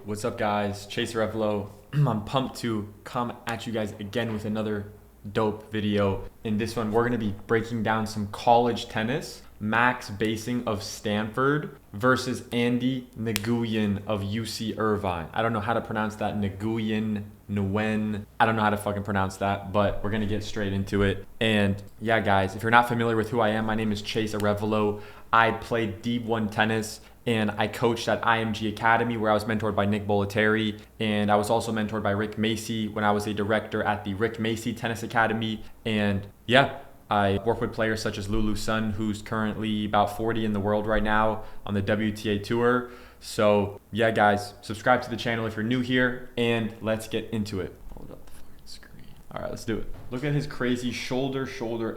What's up, guys? Chase Revelo. I'm pumped to come at you guys again with another dope video. In this one, we're going to be breaking down some college tennis. Max Basing of Stanford versus Andy Nguyen of UC Irvine. I don't know how to pronounce that. Nguyen. I don't know how to fucking pronounce that, but we're going to get straight into it. And yeah, guys, if you're not familiar with who I am, my name is Chase Revelo. I played D1 tennis and I coached at IMG Academy, where I was mentored by Nick Bollettieri, and I was also mentored by Rick Macy when I was a director at the Rick Macy Tennis Academy. And yeah, I work with players such as Lulu Sun, who's currently about 40 in the world right now on the WTA Tour. So yeah, guys, subscribe to the channel if you're new here, and let's get into it. Hold up the fucking screen. All right, let's do it. Look at his crazy shoulder,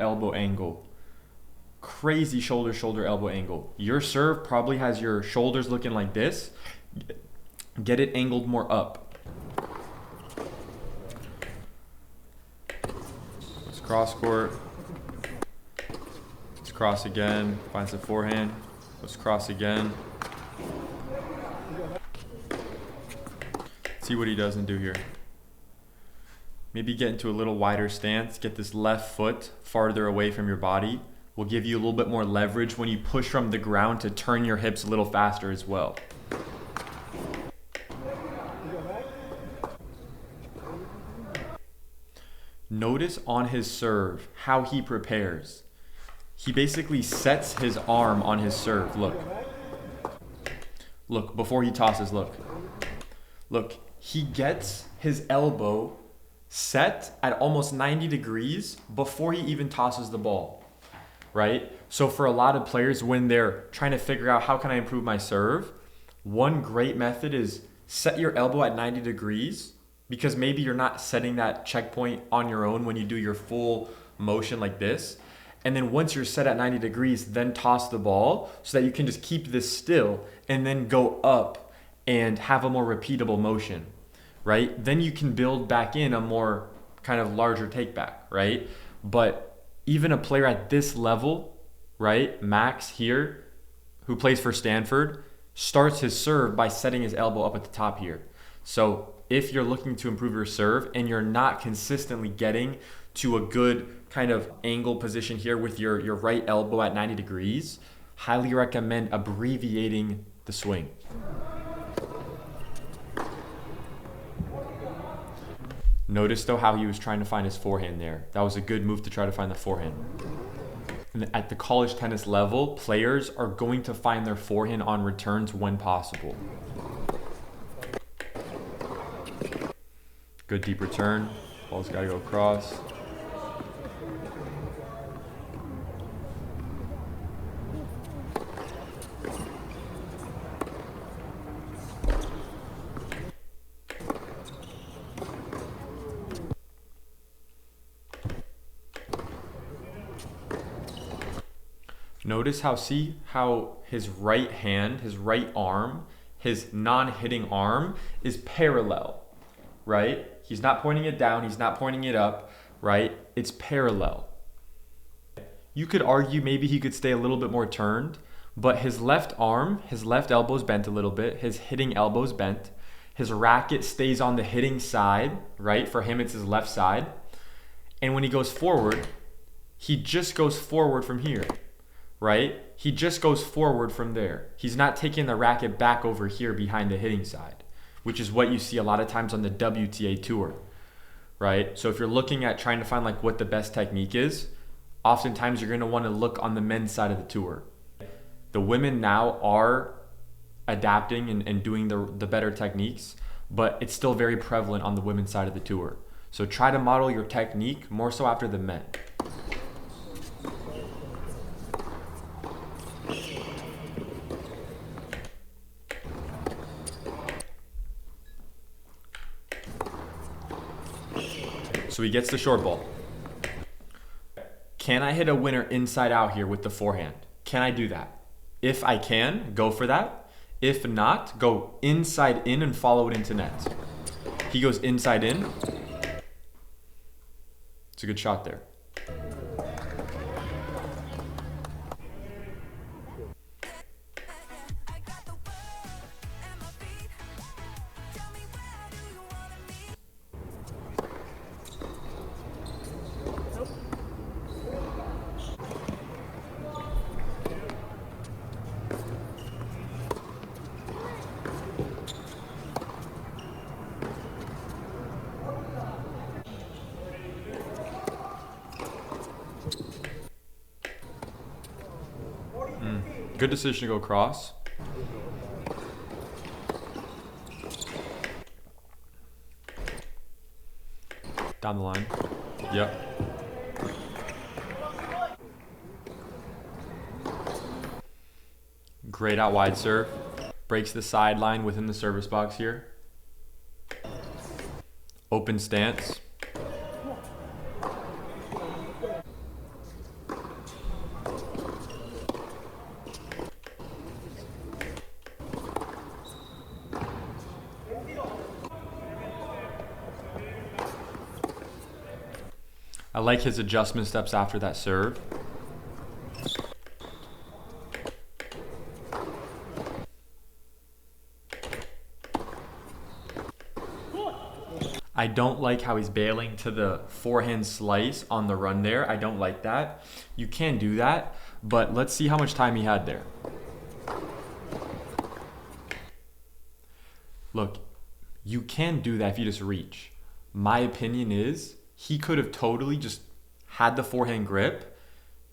elbow angle. Crazy shoulder, elbow angle. Your serve probably has your shoulders looking like this. Get it angled more up. Let's cross court. Let's cross again. Finds the forehand. Let's cross again. See what he doesn't do here. Maybe get into a little wider stance. Get this left foot farther away from your body. Will give you a little bit more leverage when you push from the ground to turn your hips a little faster as well. Notice on his serve how he prepares. He basically sets his arm on his serve. Look. Look, before he tosses, look. Look, he gets his elbow set at almost 90 degrees before he even tosses the ball. Right? So for a lot of players, when they're trying to figure out how can I improve my serve, one great method is set your elbow at 90 degrees, because maybe you're not setting that checkpoint on your own when you do your full motion like this. And then once you're set at 90 degrees, then toss the ball so that you can just keep this still and then go up and have a more repeatable motion, right? Then you can build back in a more kind of larger take back, right? But even a player at this level, right, Max here, who plays for Stanford, starts his serve by setting his elbow up at the top here. So if you're looking to improve your serve and you're not consistently getting to a good kind of angle position here with your right elbow at 90 degrees, highly recommend abbreviating the swing. Notice though how he was trying to find his forehand there. That was a good move to try to find the forehand. And at the college tennis level, players are going to find their forehand on returns when possible. Good deep return. Ball's got to go across. Notice how his right hand, his right arm, his non-hitting arm is parallel, right? He's not pointing it down, he's not pointing it up, right? It's parallel. You could argue maybe he could stay a little bit more turned, but his left arm, his left elbow's bent a little bit, his hitting elbow's bent, his racket stays on the hitting side, right? For him, it's his left side. And when he goes forward, he just goes forward from here. Right? He just goes forward from there. He's not taking the racket back over here behind the hitting side, which is what you see a lot of times on the WTA Tour, right? So if you're looking at trying to find like what the best technique is, oftentimes you're going to want to look on the men's side of the tour. The women now are adapting and doing the better techniques, but it's still very prevalent on the women's side of the tour. So try to model your technique more so after the men. So he gets the short ball. Can I hit a winner inside out here with the forehand? Can I do that? If I can, go for that. If not, go inside in and follow it into net. He goes inside in. It's a good shot there. Good decision to go cross. Down the line. Yep. Great out wide serve. Breaks the sideline within the service box here. Open stance. I like his adjustment steps after that serve. I don't like how he's bailing to the forehand slice on the run there. I don't like that. You can do that, but let's see how much time he had there. Look, you can do that if you just reach. My opinion is he could have totally just had the forehand grip,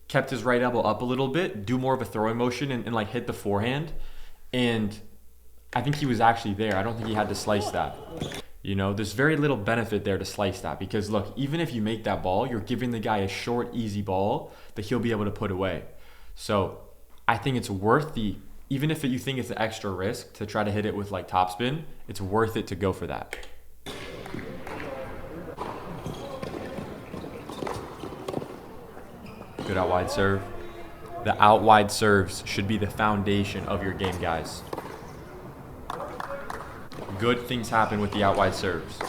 kept his right elbow up a little bit, do more of a throwing motion and like hit the forehand. And I think he was actually there. I don't think he had to slice that. You know, there's very little benefit there to slice that because look, even if you make that ball, you're giving the guy a short, easy ball that he'll be able to put away. So I think it's worth the, even if you think it's an extra risk to try to hit it with like topspin, it's worth it to go for that. Good out wide serve. The out wide serves should be the foundation of your game, guys. Good things happen with the out wide serves.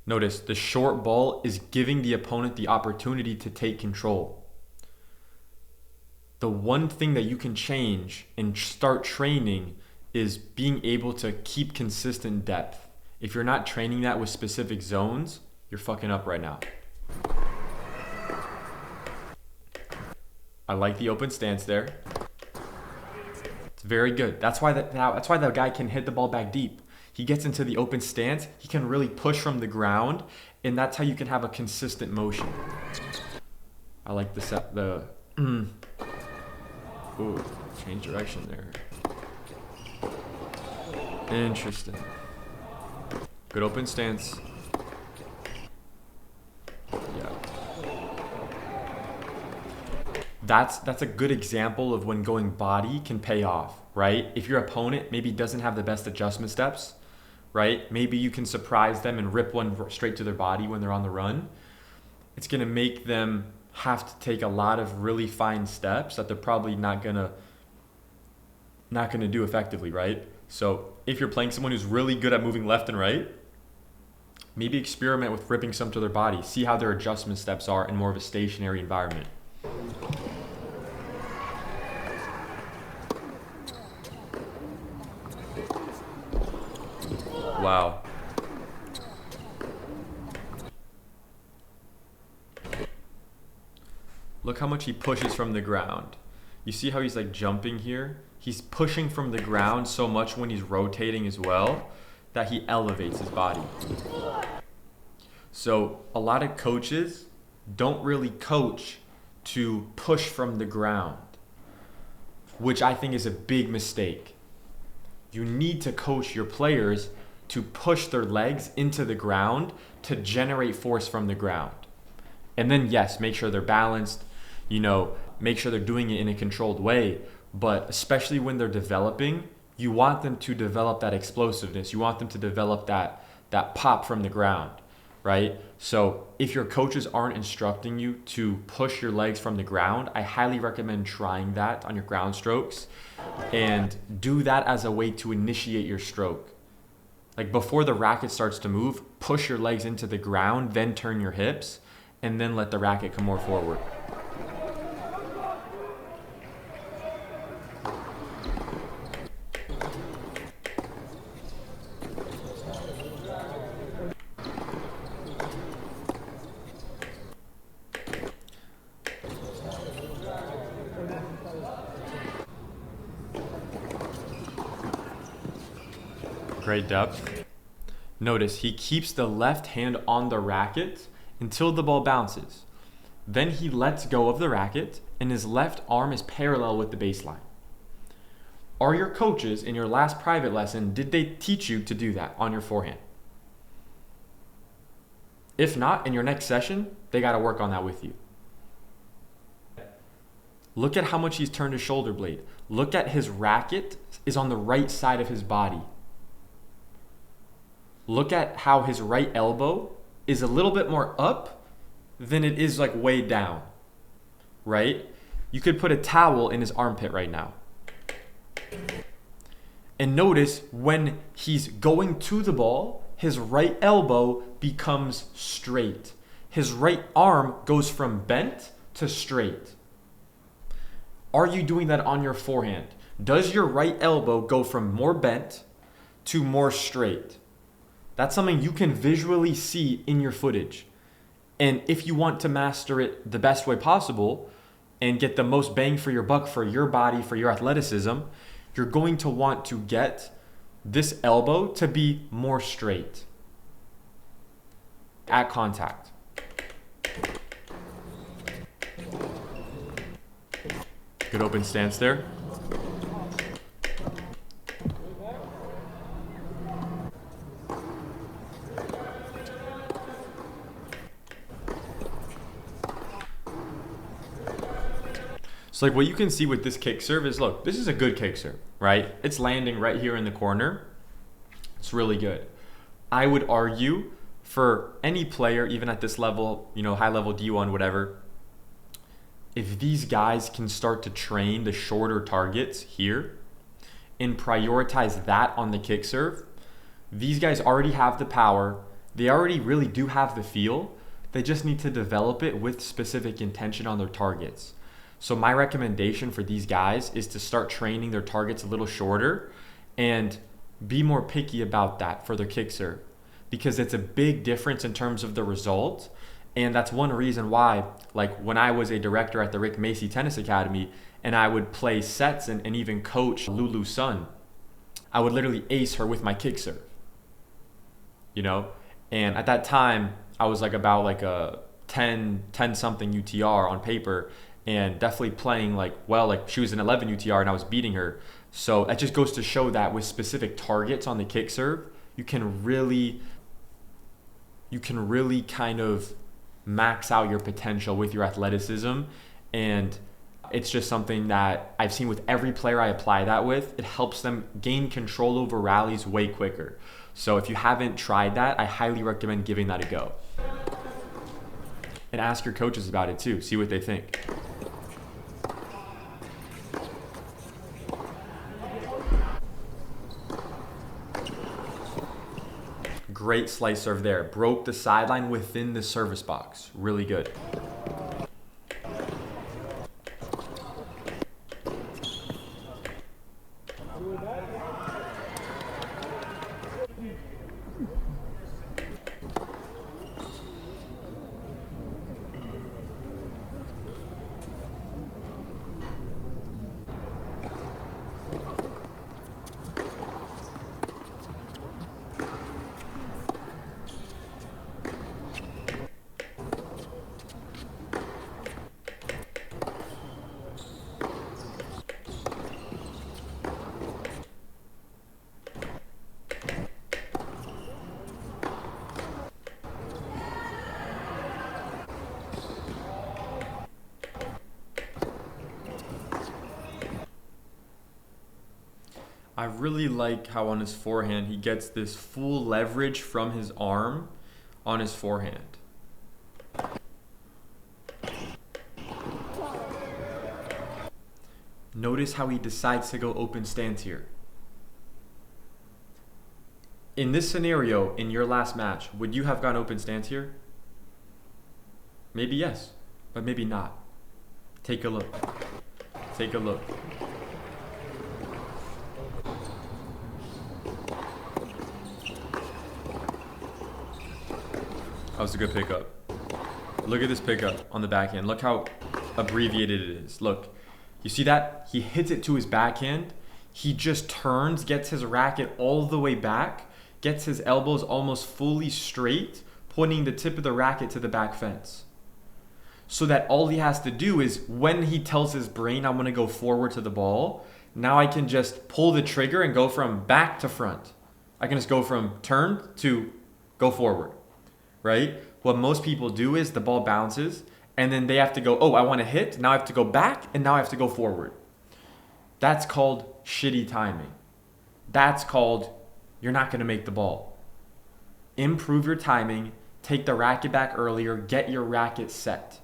Notice the short ball is giving the opponent the opportunity to take control. The one thing that you can change and start training is being able to keep consistent depth. If you're not training that with specific zones, you're fucking up right now. I like the open stance there. It's very good. That's why that guy can hit the ball back deep. He gets into the open stance. He can really push from the ground, and that's how you can have a consistent motion. I like ooh, change direction there. Interesting. Good open stance. That's a good example of when going body can pay off, right? If your opponent maybe doesn't have the best adjustment steps, right? Maybe you can surprise them and rip one straight to their body when they're on the run. It's going to make them have to take a lot of really fine steps that they're probably not going to do effectively, right? So if you're playing someone who's really good at moving left and right, maybe experiment with ripping some to their body. See how their adjustment steps are in more of a stationary environment. Wow. Look how much he pushes from the ground. You see how he's like jumping here? He's pushing from the ground so much when he's rotating as well that he elevates his body. So a lot of coaches don't really coach to push from the ground, which I think is a big mistake. You need to coach your players to push their legs into the ground to generate force from the ground. And then yes, make sure they're balanced, make sure they're doing it in a controlled way. But especially when they're developing, you want them to develop that explosiveness. You want them to develop that pop from the ground, right? So if your coaches aren't instructing you to push your legs from the ground, I highly recommend trying that on your ground strokes and do that as a way to initiate your stroke. Like before the racket starts to move, push your legs into the ground, then turn your hips, and then let the racket come more forward. Great depth. Notice he keeps the left hand on the racket until the ball bounces. Then he lets go of the racket and his left arm is parallel with the baseline. Are your coaches in your last private lesson, did they teach you to do that on your forehand? If not, in your next session, they got to work on that with you. Look at how much he's turned his shoulder blade. Look at his racket is on the right side of his body. Look at how his right elbow is a little bit more up than it is like way down, right? You could put a towel in his armpit right now. And notice when he's going to the ball, his right elbow becomes straight. His right arm goes from bent to straight. Are you doing that on your forehand? Does your right elbow go from more bent to more straight? That's something you can visually see in your footage. And if you want to master it the best way possible and get the most bang for your buck for your body, for your athleticism, you're going to want to get this elbow to be more straight at contact. Good open stance there. So like what you can see with this kick serve is, look, this is a good kick serve, right? It's landing right here in the corner. It's really good. I would argue for any player, even at this level, high level D1, whatever, if these guys can start to train the shorter targets here and prioritize that on the kick serve, these guys already have the power. They already really do have the feel. They just need to develop it with specific intention on their targets. So my recommendation for these guys is to start training their targets a little shorter and be more picky about that for their kick serve, because it's a big difference in terms of the result. And that's one reason why, like when I was a director at the Rick Macy Tennis Academy and I would play sets and even coach Lulu's son, I would literally ace her with my kick serve, And at that time, I was like about like a 10 something UTR on paper, and definitely playing like she was an 11 UTR and I was beating her. So that just goes to show that with specific targets on the kick serve, you can really kind of max out your potential with your athleticism. And it's just something that I've seen with every player I apply that with. It helps them gain control over rallies way quicker. So if you haven't tried that, I highly recommend giving that a go. And ask your coaches about it too. See what they think. Great slice serve there. Broke the sideline within the service box. Really good. I really like how on his forehand he gets this full leverage from his arm on his forehand. Notice how he decides to go open stance here. In this scenario, in your last match, would you have gone open stance here? Maybe yes, but maybe not. Take a look. Take a look. That was a good pickup. Look at this pickup on the backhand. Look how abbreviated it is. Look, you see that? He hits it to his backhand. He just turns, gets his racket all the way back, gets his elbows almost fully straight, pointing the tip of the racket to the back fence. so that all he has to do is when he tells his brain, I'm going to go forward to the ball, now I can just pull the trigger and go from back to front. I can just go from turn to go forward, right? What most people do is the ball bounces and then they have to go, oh, I want to hit. Now I have to go back and now I have to go forward. That's called shitty timing. That's called you're not going to make the ball. Improve your timing, take the racket back earlier, get your racket set.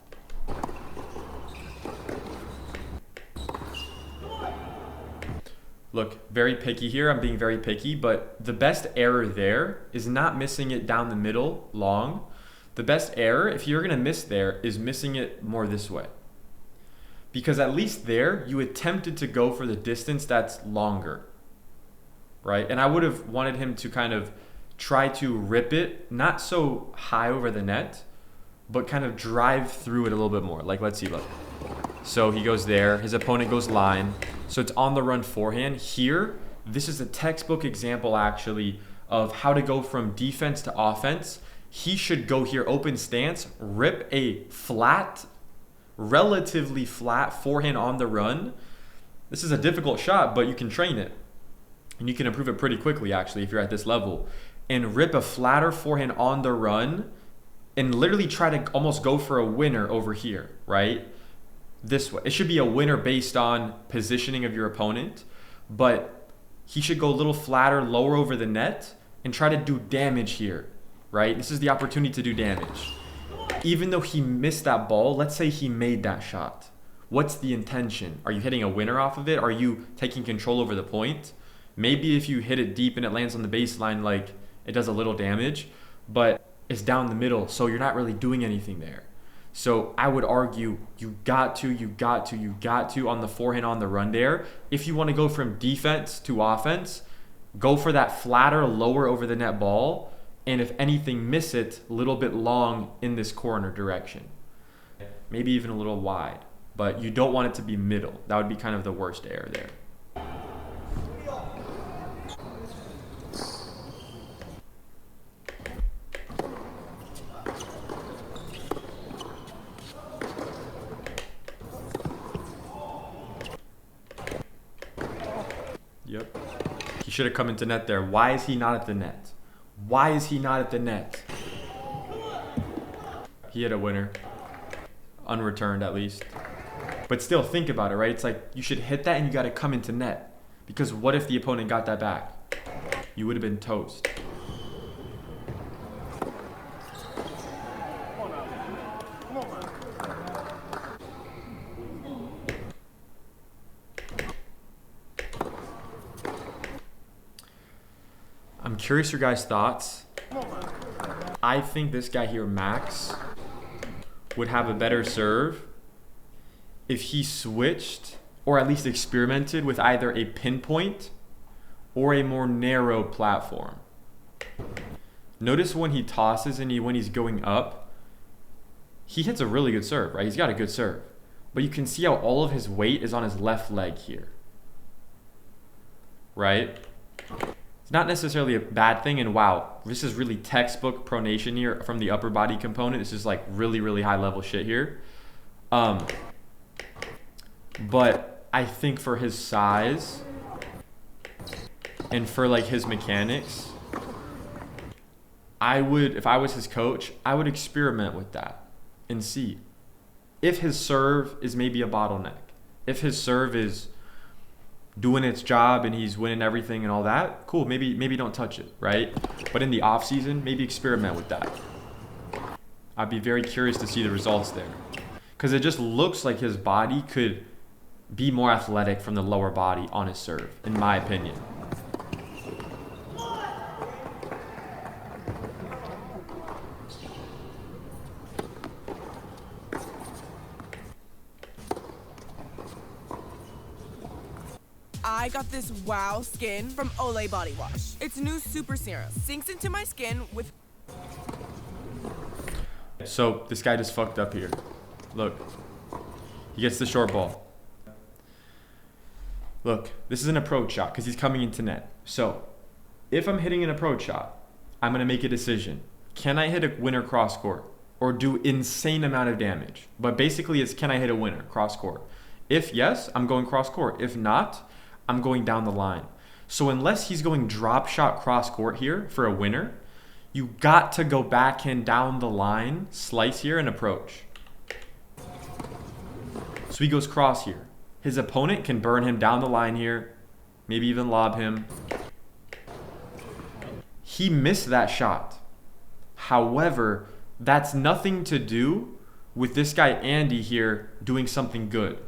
Look, very picky here. I'm being very picky, but the best error there is not missing it down the middle long. The best error, if you're going to miss there, is missing it more this way. Because at least there, you attempted to go for the distance that's longer, right? And I would have wanted him to kind of try to rip it, not so high over the net, but kind of drive through it a little bit more. Like, let's see, look. So he goes there, his opponent goes line. So it's on the run forehand. Here, this is a textbook example actually of how to go from defense to offense. He should go here, open stance, rip a flat, relatively flat forehand on the run. This is a difficult shot, but you can train it. And you can improve it pretty quickly actually if you're at this level. And rip a flatter forehand on the run and literally try to almost go for a winner over here, right? This way. It should be a winner based on positioning of your opponent, but he should go a little flatter, lower over the net, and try to do damage here, right? This is the opportunity to do damage. Even though he missed that ball, let's say he made that shot. What's the intention? Are you hitting a winner off of it? Are you taking control over the point? Maybe if you hit it deep and it lands on the baseline, like it does a little damage, but it's down the middle, so you're not really doing anything there. So I would argue you got to on the forehand on the run there. If you want to go from defense to offense, go for that flatter, lower over the net ball. And if anything, miss it a little bit long in this corner direction. Maybe even a little wide. But you don't want it to be middle. That would be kind of the worst error there. Yep. He should have come into net there. Why is he not at the net? Why is he not at the net? He hit a winner. Unreturned at least. But still, think about it, right? It's like you should hit that and you got to come into net. Because what if the opponent got that back? You would have been toast. I'm curious your guys' thoughts. I think this guy here, Max, would have a better serve if he switched or at least experimented with either a pinpoint or a more narrow platform. Notice when he tosses and when he's going up, he hits a really good serve, right? He's got a good serve. But you can see how all of his weight is on his left leg here, right? It's not necessarily a bad thing, and wow, this is really textbook pronation here from the upper body component. This is like really, really high level shit here. But I think for his size and for like his mechanics, I would, if I was his coach, I would experiment with that and see if his serve is maybe a bottleneck, if his serve is doing its job and he's winning everything and all that, cool, maybe don't touch it, right? But in the off season, maybe experiment with that. I'd be very curious to see the results there, because it just looks like his body could be more athletic from the lower body on his serve, in my opinion. I got this wow skin from Olay Body Wash. Its new super serum sinks into my skin with... So this guy just fucked up here. Look, he gets the short ball. Look, this is an approach shot because he's coming into net. So if I'm hitting an approach shot, I'm going to make a decision. Can I hit a winner cross court? or do insane amount of damage. But basically it's, can I hit a winner cross court? If yes, I'm going cross court. If not, I'm going down the line. So unless he's going drop shot cross court here for a winner, you got to go backhand down the line, slice here, and approach. So he goes cross here. His opponent can burn him down the line here, maybe even lob him. He missed that shot. However, that's nothing to do with this guy Andy here doing something good.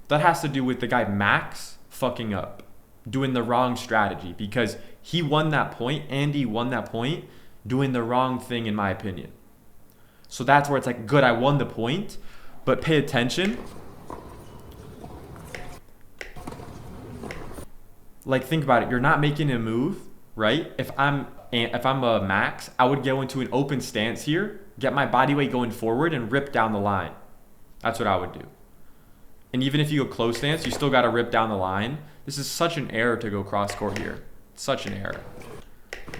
That has to do with the guy Max fucking up, doing the wrong strategy, because he won that point. Andy won that point doing the wrong thing, in my opinion. So that's where it's like, good, I won the point, but pay attention. Like, think about it. You're not making a move, right? If I'm a Max, I would go into an open stance here, get my body weight going forward, and rip down the line. That's what I would do. And even if you go close stance, you still got to rip down the line. This is such an error to go cross court here. Such an error.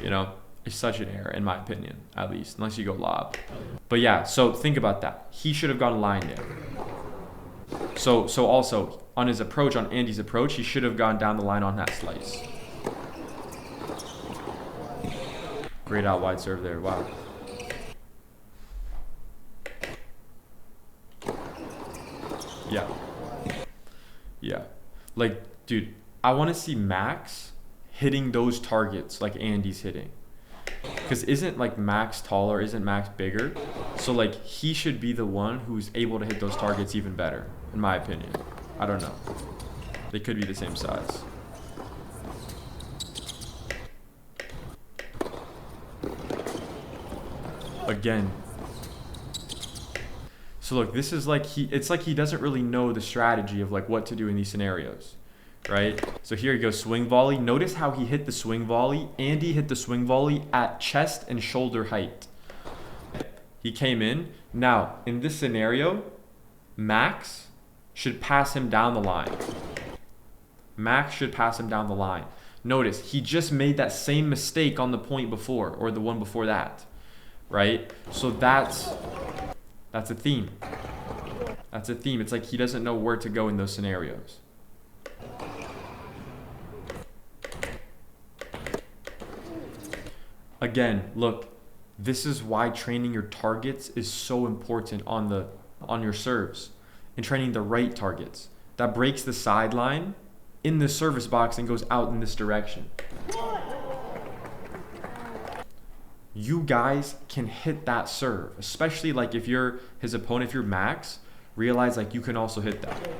You know, it's such an error, in my opinion, at least, unless you go lob. But yeah, so think about that. He should have gone line there. So also, on his approach, on Andy's approach, he should have gone down the line on that slice. Great out wide serve there. Wow. Yeah. Yeah. Like, dude, I want to see Max hitting those targets like Andy's hitting. Because isn't like Max taller? Isn't Max bigger? So like he should be the one who's able to hit those targets even better, in my opinion. I don't know. They could be the same size. Again. So look, this is like it's like he doesn't really know the strategy of like what to do in these scenarios, right? So here he goes, swing volley. Notice how he hit the swing volley. Andy hit the swing volley at chest and shoulder height. He came in. Now, in this scenario, Max should pass him down the line. Max should pass him down the line. Notice, he just made that same mistake on the point before, or the one before that, right? So that's a theme. That's a theme. It's like he doesn't know where to go in those scenarios. Again, look, this is why training your targets is so important on your serves, and training the right targets. That breaks the sideline in the service box and goes out in this direction. You guys can hit that serve, especially like if you're his opponent, if you're Max, realize like you can also hit that.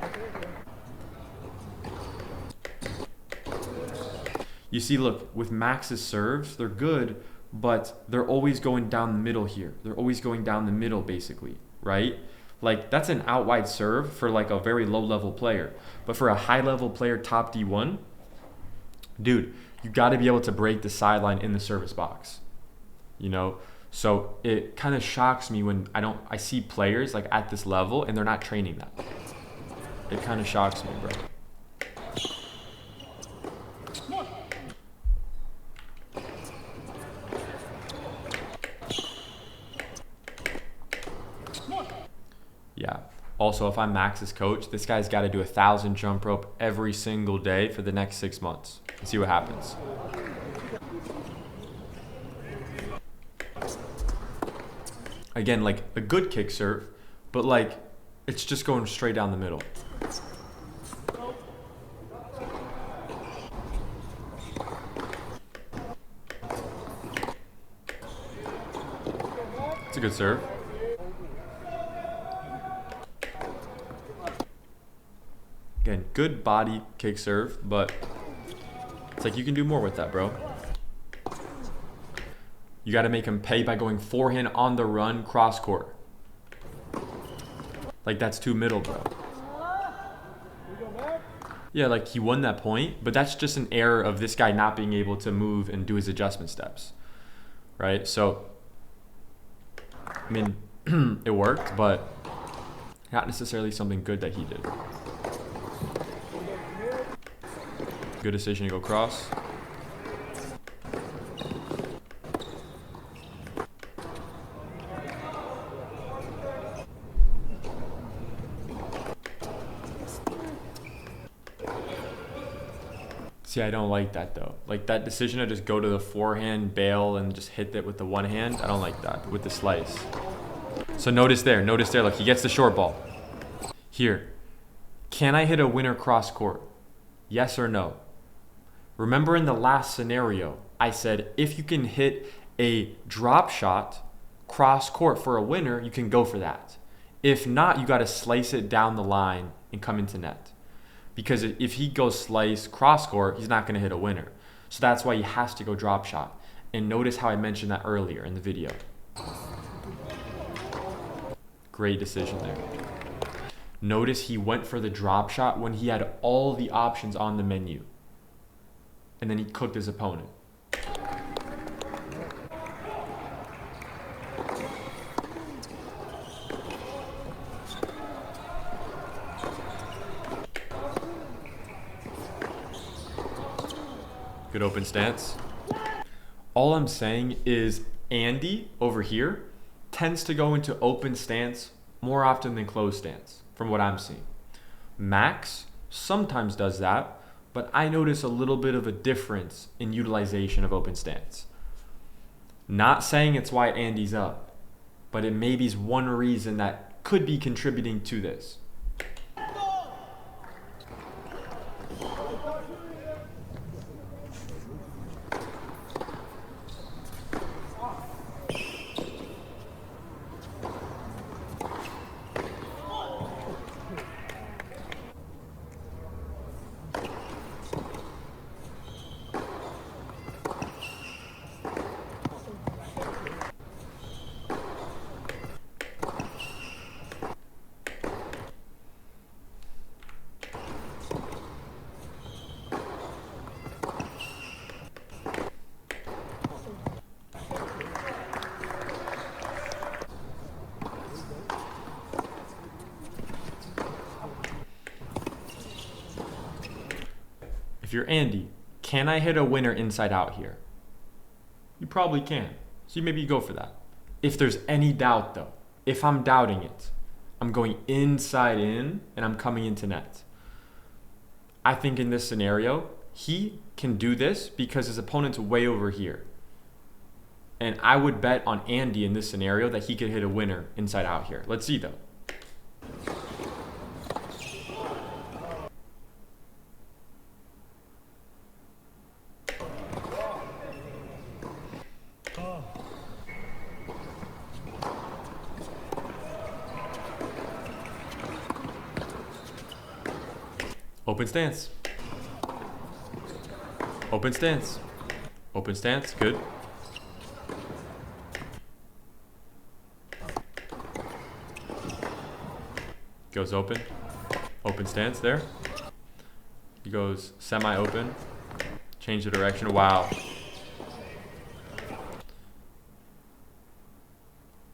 You see, look, with Max's serves, they're good, but they're always going down the middle here. They're always going down the middle, basically, right? Like, that's an out wide serve for like a very low level player. But for a high level player, top D1, dude, you got to be able to break the sideline in the service box. You know, so it kind of shocks me when I see players like at this level and they're not training that. It kind of shocks me, bro. Yeah. Also, if I'm Max's coach, this guy's got to do 1,000 jump rope every single day for the next 6 months and see what happens. Again, like a good kick serve, but like it's just going straight down the middle. It's a good serve. Again, good body kick serve, but it's like you can do more with that, bro. You got to make him pay by going forehand on the run cross court. Like, that's too middle, bro. Yeah, like he won that point, but that's just an error of this guy not being able to move and do his adjustment steps, right? So, I mean, it worked, but not necessarily something good that he did. Good decision to go cross. See, I don't like that though. Like that decision to just go to the forehand, bail, and just hit it with the one hand. I don't like that with the slice. So notice there, look, he gets the short ball. Here, can I hit a winner cross court? Yes or no? Remember in the last scenario, I said if you can hit a drop shot cross court for a winner, you can go for that. If not, you got to slice it down the line and come into net. Because if he goes slice cross court, he's not going to hit a winner. So that's why he has to go drop shot. And notice how I mentioned that earlier in the video. Great decision there. Notice he went for the drop shot when he had all the options on the menu. And then he cooked his opponent. Good open stance. All I'm saying is Andy over here tends to go into open stance more often than closed stance, from what I'm seeing. Max sometimes does that, but I notice a little bit of a difference in utilization of open stance. Not saying it's why Andy's up, but it maybe is one reason that could be contributing to this. If you're Andy, can I hit a winner inside out here? You probably can. So maybe you go for that. If there's any doubt though, if I'm doubting it, I'm going inside in and I'm coming into net. I think in this scenario, he can do this because his opponent's way over here. And I would bet on Andy in this scenario that he could hit a winner inside out here. Let's see though. Open stance. Open stance. Open stance. Good. Goes open. Open stance there. He goes semi-open. Change the direction. Wow.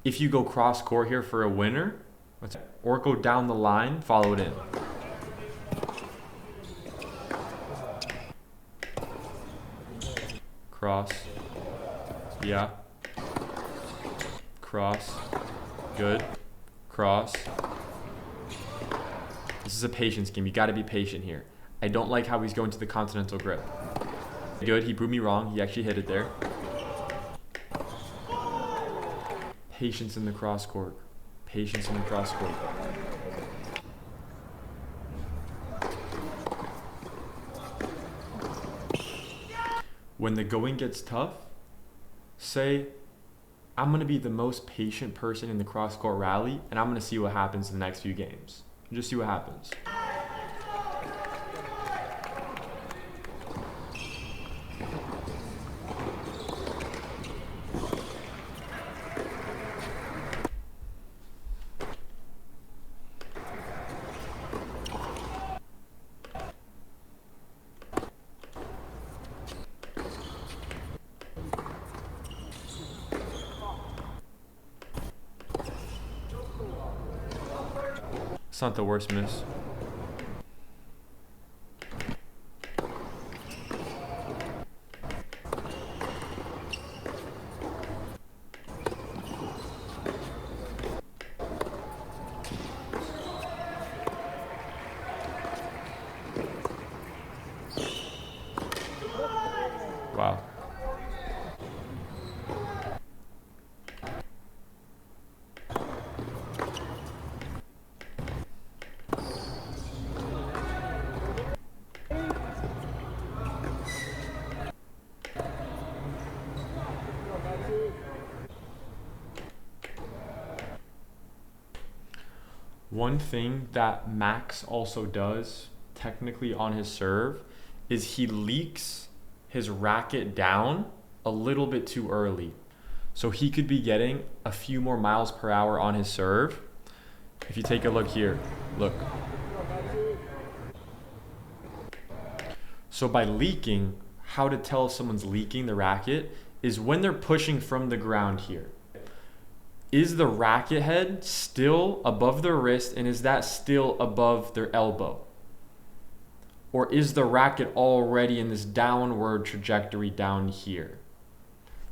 If you go cross court here for a winner, or go down the line, follow it in. Cross. Yeah. Cross. Good. Cross. This is a patience game. You got to be patient here. I don't like how he's going to the continental grip. Good. He proved me wrong. He actually hit it there. Patience in the cross court. Patience in the cross court. When the going gets tough, say, I'm going to be the most patient person in the cross-court rally, and I'm going to see what happens in the next few games. Just see what happens. It's not the worst miss. Wow. One thing that Max also does technically on his serve is he leaks his racket down a little bit too early. So he could be getting a few more miles per hour on his serve. If you take a look here, look. So by leaking, how to tell if someone's leaking the racket is when they're pushing from the ground here. Is the racket head still above their wrist, and is that still above their elbow? Or is the racket already in this downward trajectory down here?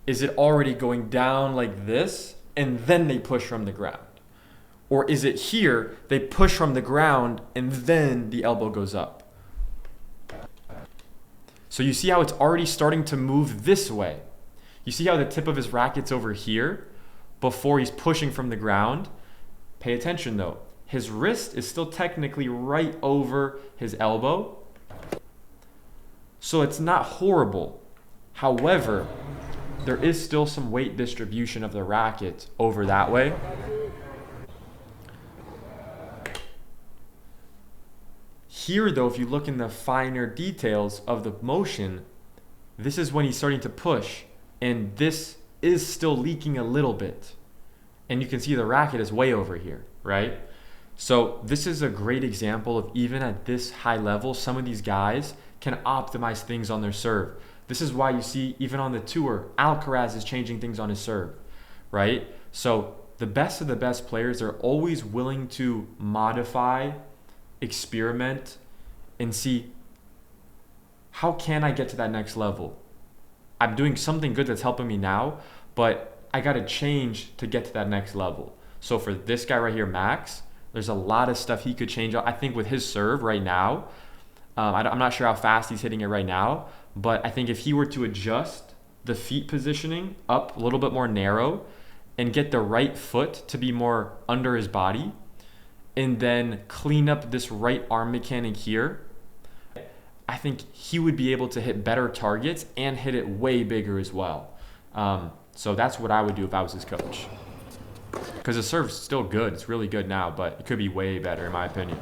Is it already going down like this and then they push from the ground? Or is it here, they push from the ground and then the elbow goes up? So you see how it's already starting to move this way. You see how the tip of his racket's over here before he's pushing from the ground? Pay attention though. His wrist is still technically right over his elbow. So it's not horrible. However, there is still some weight distribution of the racket over that way. Here though, if you look in the finer details of the motion, this is when he's starting to push, and this is still leaking a little bit. And you can see the racket is way over here, right? So this is a great example of, even at this high level, some of these guys can optimize things on their serve. This is why you see, even on the tour, Alcaraz is changing things on his serve, right? So the best of the best players are always willing to modify, experiment, and see, how can I get to that next level? I'm doing something good that's helping me now, but I got to change to get to that next level. So for this guy right here, Max, there's a lot of stuff he could change. I think with his serve right now, I'm not sure how fast he's hitting it right now, but I think if he were to adjust the feet positioning up a little bit more narrow and get the right foot to be more under his body, and then clean up this right arm mechanic here, I think he would be able to hit better targets and hit it way bigger as well. So that's what I would do if I was his coach. Because his serve's still good. It's really good now, but it could be way better in my opinion.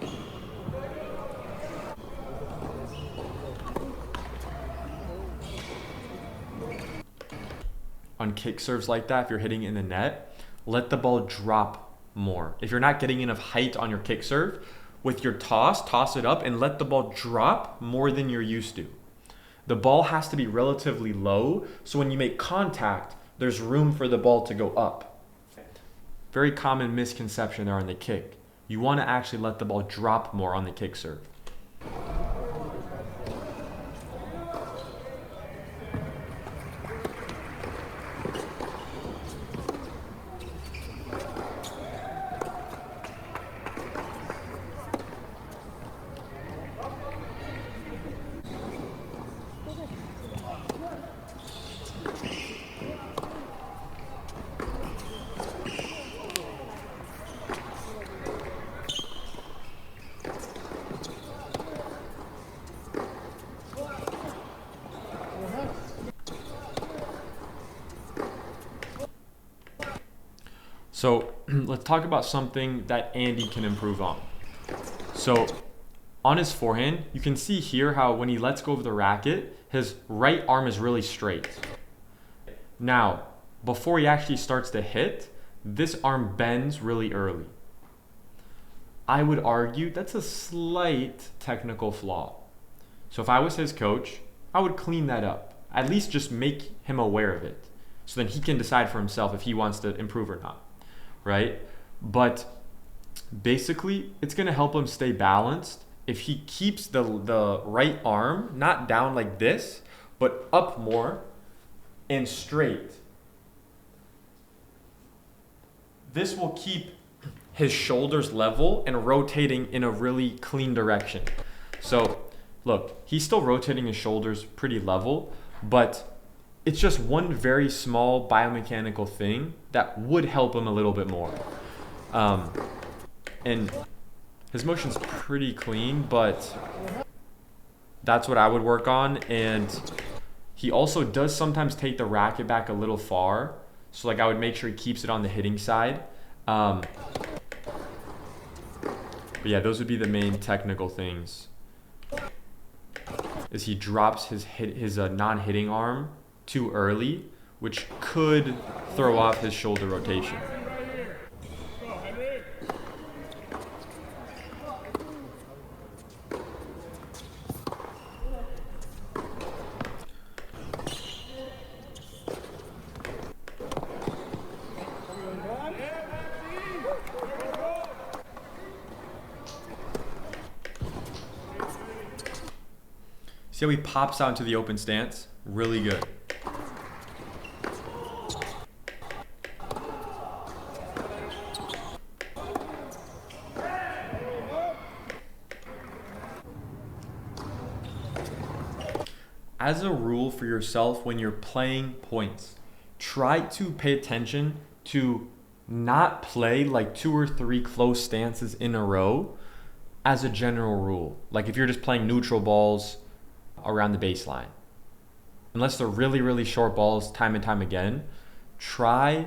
On kick serves like that, if you're hitting in the net, let the ball drop more. If you're not getting enough height on your kick serve, with your toss it up and let the ball drop more than you're used to. The ball has to be relatively low, so when you make contact, there's room for the ball to go up. Very common misconception there on the kick. You want to actually let the ball drop more on the kick serve. So let's talk about something that Andy can improve on. So on his forehand, you can see here how when he lets go of the racket, his right arm is really straight. Now, before he actually starts to hit, this arm bends really early. I would argue that's a slight technical flaw. So if I was his coach, I would clean that up. At least just make him aware of it, so then he can decide for himself if he wants to improve or not, right? But basically, it's going to help him stay balanced if he keeps the right arm not down like this, but up more and straight. This will keep his shoulders level and rotating in a really clean direction. So look, he's still rotating his shoulders pretty level, but it's just one very small biomechanical thing that would help him a little bit more. And his motion's pretty clean, but that's what I would work on. And he also does sometimes take the racket back a little far. So like I would make sure he keeps it on the hitting side. But yeah, those would be the main technical things. Is he drops his non-hitting arm too early, which could throw off his shoulder rotation. See how he pops out into the open stance? Really good. As a rule for yourself when you're playing points, try to pay attention to not play like 2 or 3 close stances in a row as a general rule. Like if you're just playing neutral balls around the baseline. Unless they're really, really short balls time and time again, try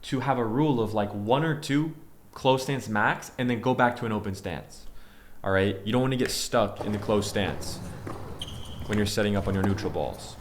to have a rule of like 1 or 2 close stance max and then go back to an open stance. All right? You don't want to get stuck in the close stance when you're setting up on your neutral balls.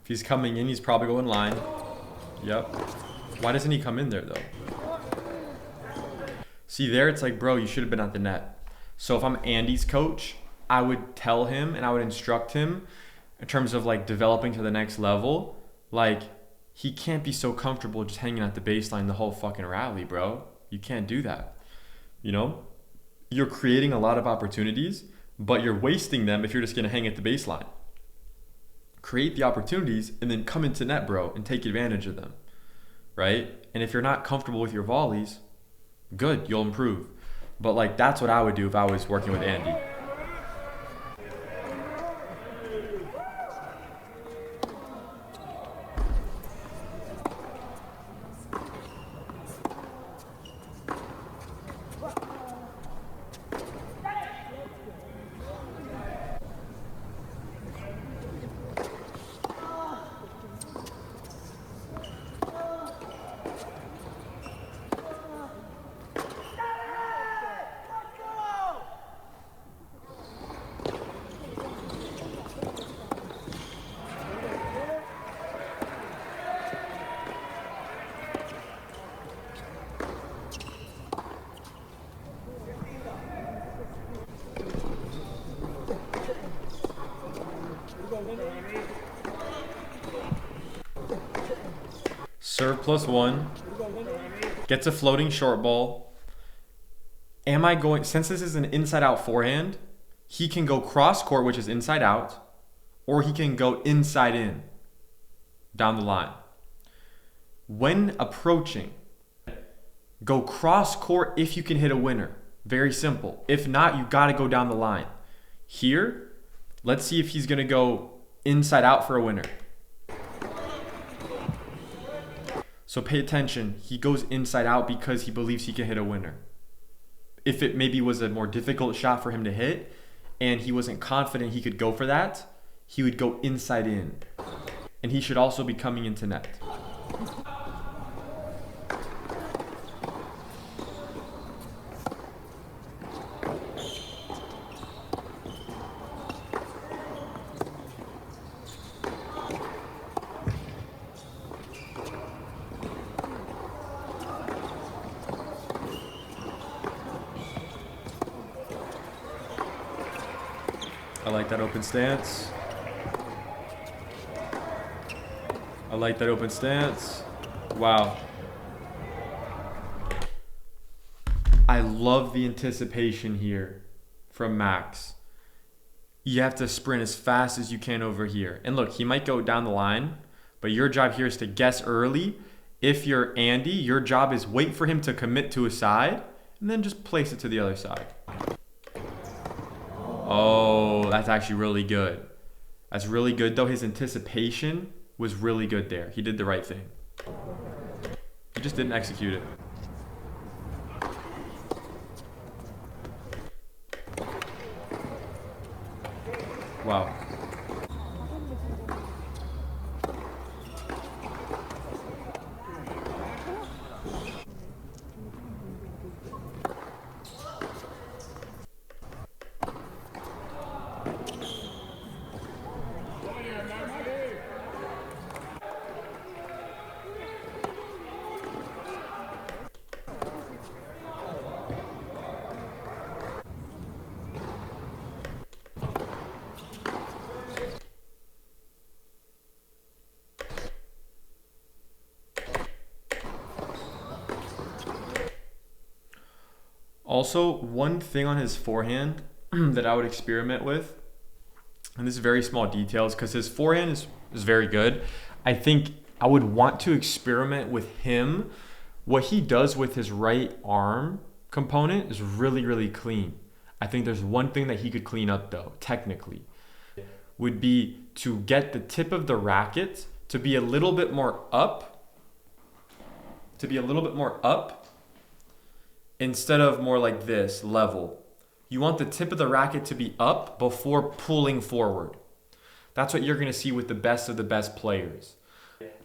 If he's coming in, he's probably going line. Yep. Why doesn't he come in there, though? See, there it's like, bro, you should have been at the net. So if I'm Andy's coach, I would tell him and I would instruct him in terms of like developing to the next level. Like, he can't be so comfortable just hanging at the baseline the whole fucking rally, bro. You can't do that. You know? You're creating a lot of opportunities, but you're wasting them if you're just going to hang at the baseline. Create the opportunities and then come into net, bro, and take advantage of them, right? And if you're not comfortable with your volleys, good, you'll improve. But like that's what I would do if I was working with Andy. Serve +1. Gets a floating short ball. Am I going, since this is an inside out forehand, he can go cross court, which is inside out, or he can go inside in down the line. When approaching, go cross court if you can hit a winner. Very simple. If not, you got to go down the line. Here, let's see if he's going to go inside out for a winner. So pay attention. He goes inside out because he believes he can hit a winner. If it maybe was a more difficult shot for him to hit and he wasn't confident he could go for that, he would go inside in. And he should also be coming into net. like that open stance. I like that open stance. Wow. I love the anticipation here from Max. You have to sprint as fast as you can over here. And look, he might go down the line, but your job here is to guess early. If you're Andy, your job is wait for him to commit to a side and then just place it to the other side. Oh, that's actually really good. That's really good though. His anticipation was really good there. He did the right thing. He just didn't execute it. Wow. Also, one thing on his forehand that I would experiment with, and this is very small details because his forehand is very good. I think I would want to experiment with him. What he does with his right arm component is really, really clean. I think there's one thing that he could clean up though, technically, would be to get the tip of the racket to be a little bit more up, instead of more like this, level. You want the tip of the racket to be up before pulling forward. That's what you're gonna see with the best of the best players.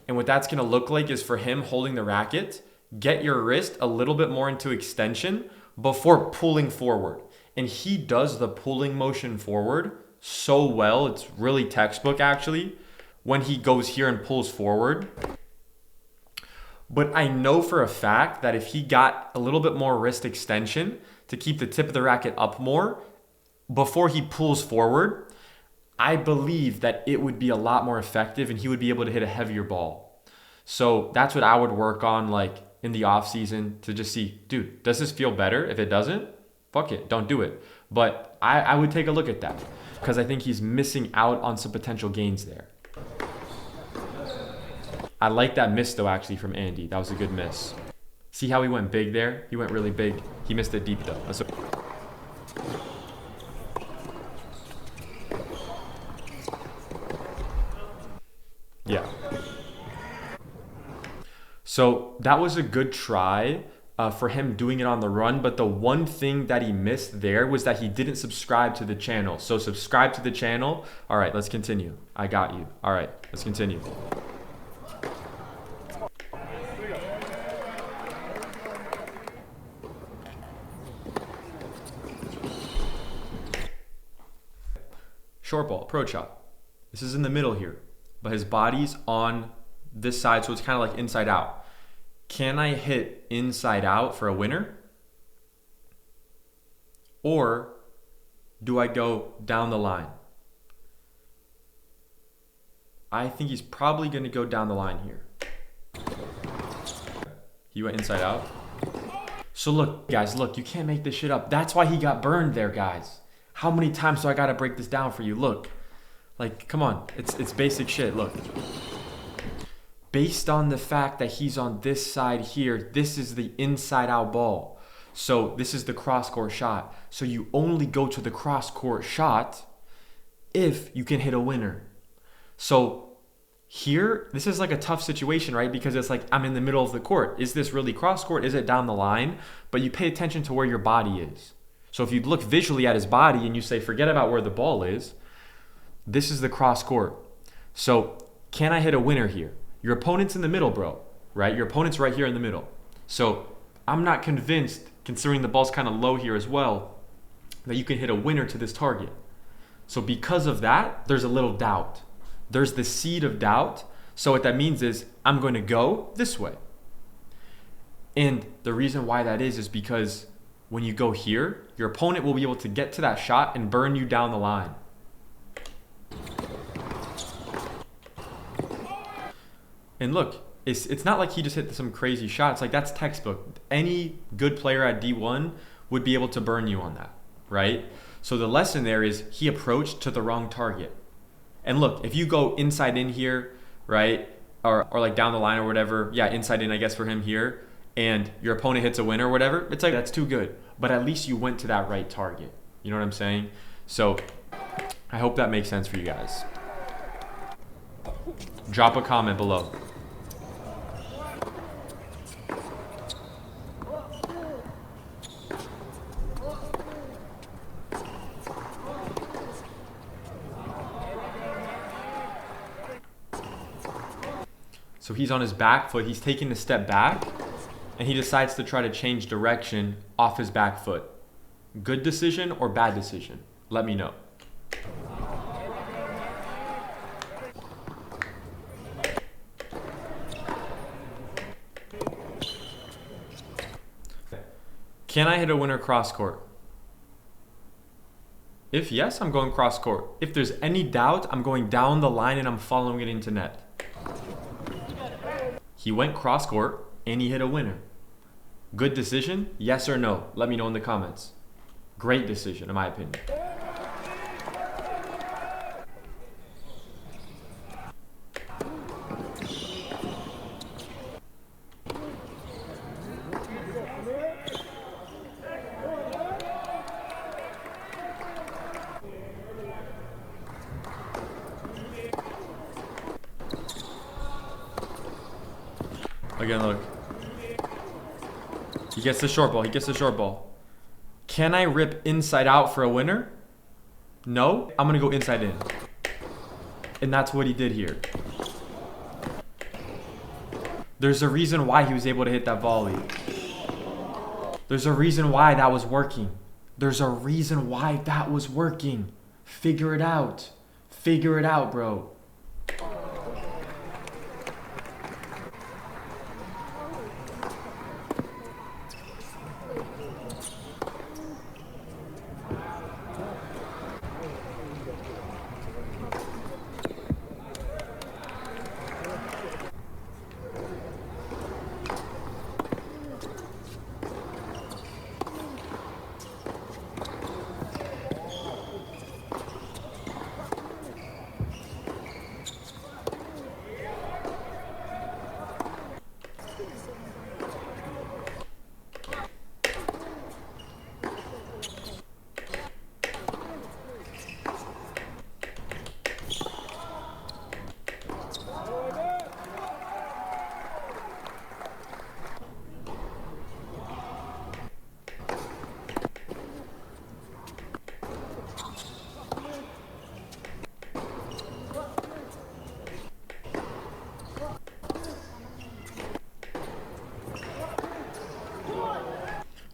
And what that's gonna look like is for him holding the racket, get your wrist a little bit more into extension before pulling forward. And he does the pulling motion forward so well, it's really textbook actually, when he goes here and pulls forward. But I know for a fact that if he got a little bit more wrist extension to keep the tip of the racket up more before he pulls forward, I believe that it would be a lot more effective and he would be able to hit a heavier ball. So that's what I would work on like in the off season to just see, dude, does this feel better? If it doesn't, fuck it, don't do it. But I would take a look at that because I think he's missing out on some potential gains there. I like that miss though actually from Andy. That was a good miss. See how he went big there? He went really big. He missed it deep though. Yeah. So that was a good try for him doing it on the run. But the one thing that he missed there was that he didn't subscribe to the channel. So subscribe to the channel. All right, let's continue. I got you. All right, let's continue. Short ball, approach shot. This is in the middle here, but his body's on this side, so it's kind of like inside out. Can I hit inside out for a winner? Or do I go down the line? I think he's probably going to go down the line here. He went inside out. So look, guys, look, you can't make this shit up. That's why he got burned there, guys. How many times do I gotta break this down for you? Look, like, come on, it's basic shit, look. Based on the fact that he's on this side here, this is the inside out ball. So this is the cross court shot. So you only go to the cross court shot if you can hit a winner. So here, this is like a tough situation, right? Because it's like, I'm in the middle of the court. Is this really cross court? Is it down the line? But you pay attention to where your body is. So if you look visually at his body and you say, forget about where the ball is, this is the cross court. So can I hit a winner here? Your opponent's in the middle, bro, right? Your opponent's right here in the middle. So I'm not convinced, considering the ball's kind of low here as well, that you can hit a winner to this target. So because of that, there's a little doubt. There's the seed of doubt. So what that means is I'm going to go this way. And the reason why that is because when you go here, your opponent will be able to get to that shot and burn you down the line. And look, it's not like he just hit some crazy shots. Like, that's textbook. Any good player at D1 would be able to burn you on that, right? So the lesson there is he approached to the wrong target. And look, if you go inside in here, right, or like down the line or whatever, yeah, inside in, I guess, for him here, and your opponent hits a win or whatever, it's like, that's too good. But at least you went to that right target. You know what I'm saying? So I hope that makes sense for you guys. Drop a comment below. So he's on his back foot, he's taking a step back, and he decides to try to change direction off his back foot. Good decision or bad decision? Let me know. Can I hit a winner cross court? If yes, I'm going cross court. If there's any doubt, I'm going down the line and I'm following it into net. He went cross court and he hit a winner. Good decision? Yes or no? Let me know in the comments. Great decision, in my opinion. Again, look. He gets the short ball. He gets the short ball. Can I rip inside out for a winner? No. I'm going to go inside in. And that's what he did here. There's a reason why he was able to hit that volley. There's a reason why that was working. There's a reason why that was working. Figure it out. Figure it out, bro.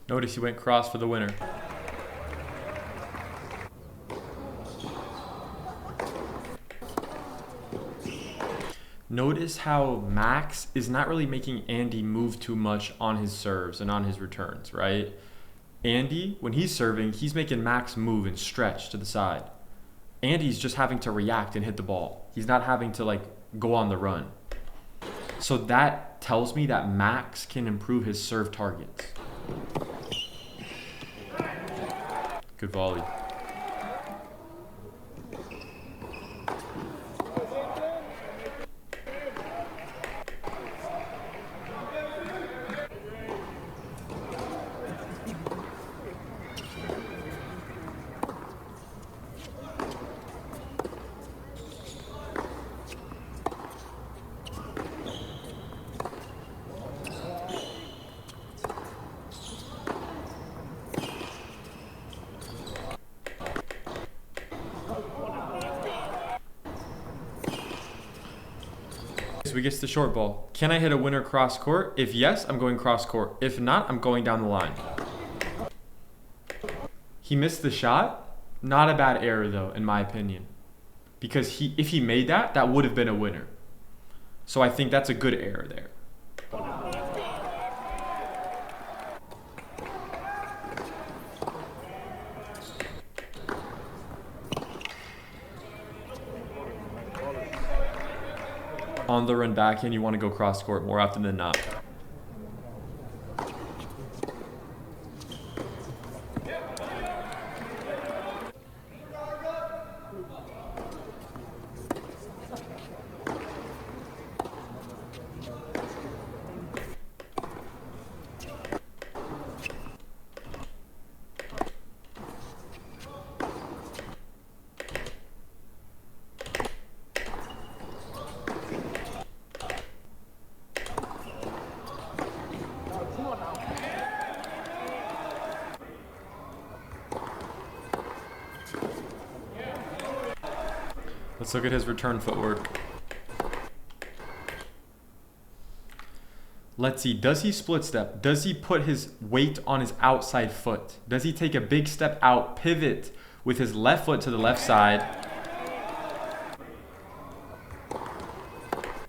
Notice he went cross for the winner. Notice how Max is not really making Andy move too much on his serves and on his returns, right? Andy, when he's serving, he's making Max move and stretch to the side. Andy's just having to react and hit the ball. He's not having to like go on the run. So that tells me that Max can improve his serve targets. Good volley. So he gets the short ball. Can I hit a winner cross court? If yes, I'm going cross court. If not, I'm going down the line. He missed the shot. Not a bad error though, in my opinion. Because if he made that, that would have been a winner. So I think that's a good error there. On the run backhand, you want to go cross court more often than not. Let's look at his return footwork. Let's see, does he split step? Does he put his weight on his outside foot? Does he take a big step out, pivot with his left foot to the left side?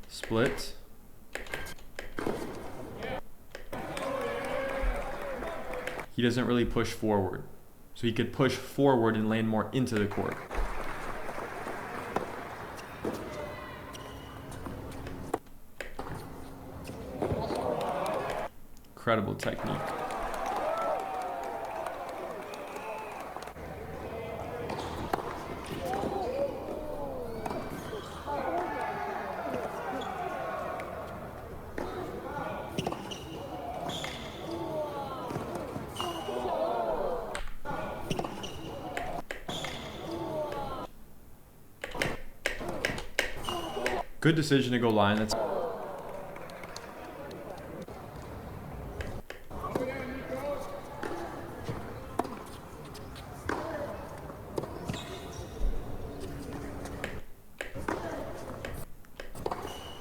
Split. He doesn't really push forward. So he could push forward and land more into the court. Incredible technique. Good decision to go line. That's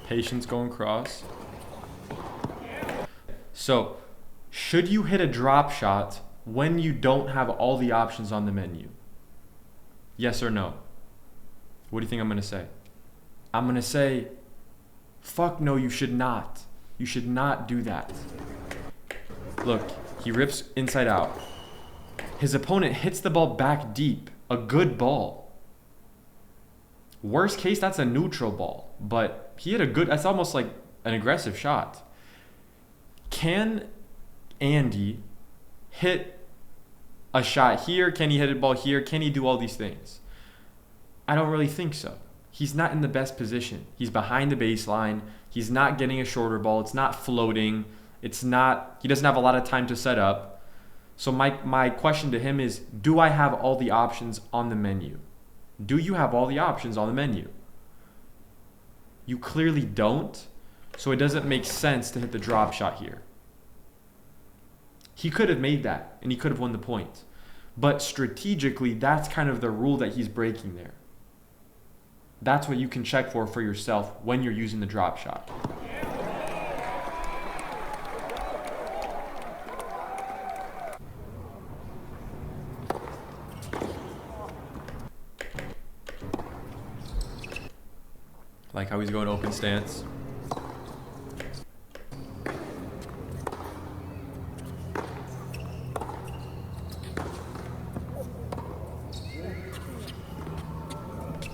patience going cross. So, should you hit a drop shot when you don't have all the options on the menu? Yes or no? What do you think I'm going to say? I'm going to say, fuck no, you should not. You should not do that. Look, he rips inside out. His opponent hits the ball back deep. A good ball. Worst case, that's a neutral ball. But he hit a good, that's almost like an aggressive shot. Can Andy hit a shot here? Can he hit a ball here? Can he do all these things? I don't really think so. He's not in the best position. He's behind the baseline. He's not getting a shorter ball. It's not floating. It's not, he doesn't have a lot of time to set up. So my question to him is, do I have all the options on the menu? Do you have all the options on the menu? You clearly don't. So it doesn't make sense to hit the drop shot here. He could have made that and he could have won the point. But strategically, that's kind of the rule that he's breaking there. That's what you can check for yourself when you're using the drop shot. Like how he's going open stance.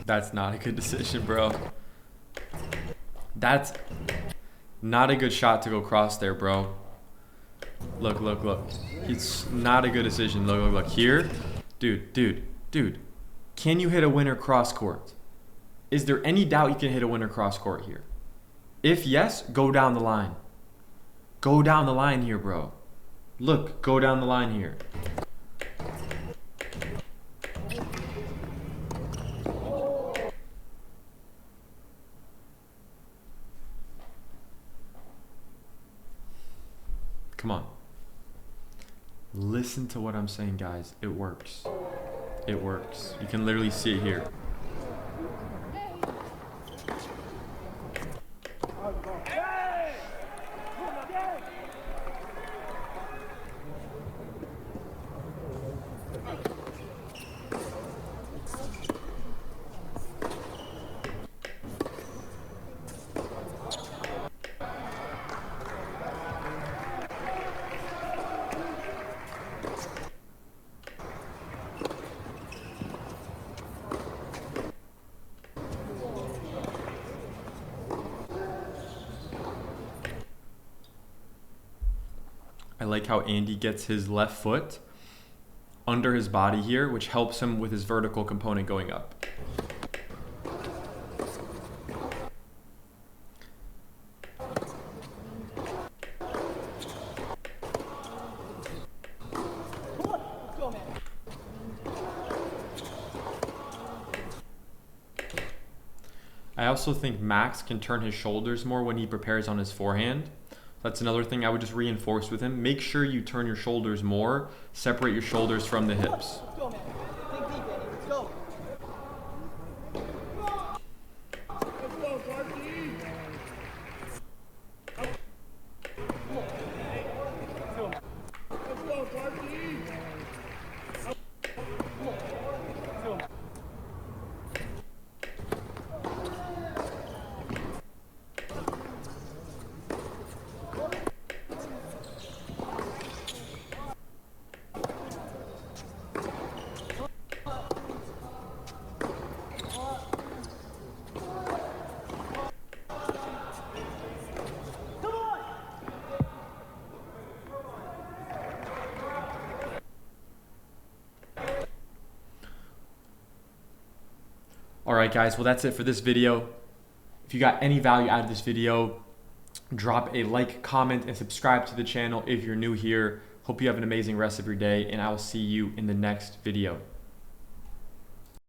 That's not a good decision, bro. That's not a good shot to go cross there, bro. Look, look, look. It's not a good decision. Look, look, look. Here. Dude. Can you hit a winner cross court? Is there any doubt you can hit a winner cross court here? If yes, go down the line. Go down the line here, bro. Look, go down the line here. Come on. Listen to what I'm saying, guys. It works. It works. You can literally see it here. I like how Andy gets his left foot under his body here, which helps him with his vertical component going up. I also think Max can turn his shoulders more when he prepares on his forehand. That's another thing I would just reinforce with him. Make sure you turn your shoulders more, separate your shoulders from the hips. Let's go, man. Think deep, Andy. Let's go. Let's go, Clarky. Let's go, Clarky. Alright guys, well that's it for this video. If you got any value out of this video, drop a like, comment, and subscribe to the channel if you're new here. Hope you have an amazing rest of your day, and I will see you in the next video.